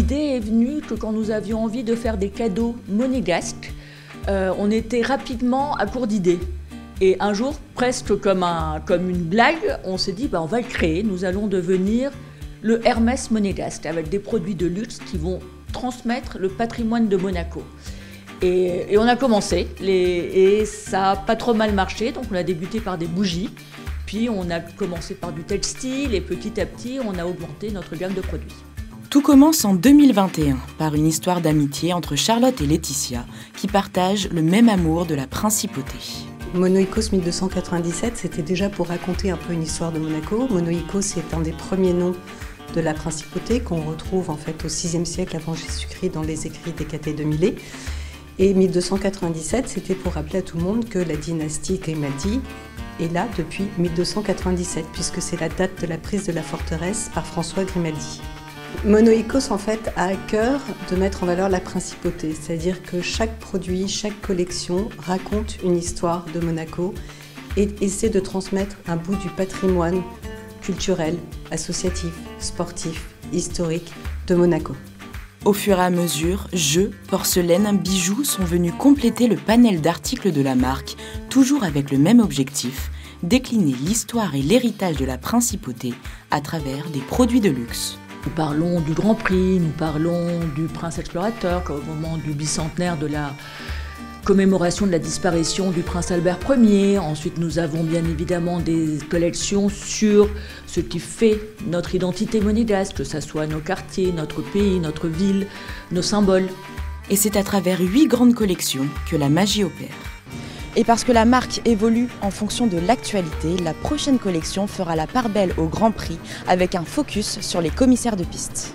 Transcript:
L'idée est venue que quand nous avions envie de faire des cadeaux monégasques, on était rapidement à court d'idées. Et un jour, presque comme une blague, on s'est dit on va le créer, nous allons devenir le Hermès monégasque, avec des produits de luxe qui vont transmettre le patrimoine de Monaco. Et on a commencé, et ça n'a pas trop mal marché, donc on a débuté par des bougies, puis on a commencé par du textile, et petit à petit, on a augmenté notre gamme de produits. Tout commence en 2021 par une histoire d'amitié entre Charlotte et Laetitia, qui partagent le même amour de la principauté. Monoïkos 1297, c'était déjà pour raconter un peu une histoire de Monaco. Monoïkos est un des premiers noms de la principauté qu'on retrouve en fait au VIe siècle avant Jésus-Christ dans les écrits d'Hécatée de Milet. Et 1297, c'était pour rappeler à tout le monde que la dynastie Grimaldi est là depuis 1297, puisque c'est la date de la prise de la forteresse par François Grimaldi. Monoïkos en fait a à cœur de mettre en valeur la principauté, c'est-à-dire que chaque produit, chaque collection raconte une histoire de Monaco et essaie de transmettre un bout du patrimoine culturel, associatif, sportif, historique de Monaco. Au fur et à mesure, jeux, porcelaines, bijoux sont venus compléter le panel d'articles de la marque, toujours avec le même objectif, décliner l'histoire et l'héritage de la principauté à travers des produits de luxe. Nous parlons du Grand Prix, nous parlons du Prince Explorateur, au moment du bicentenaire de la commémoration de la disparition du Prince Albert Ier. Ensuite, nous avons bien évidemment des collections sur ce qui fait notre identité monégasque, que ce soit nos quartiers, notre pays, notre ville, nos symboles. Et c'est à travers 8 grandes collections que la magie opère. Et parce que la marque évolue en fonction de l'actualité, la prochaine collection fera la part belle au Grand Prix avec un focus sur les commissaires de piste.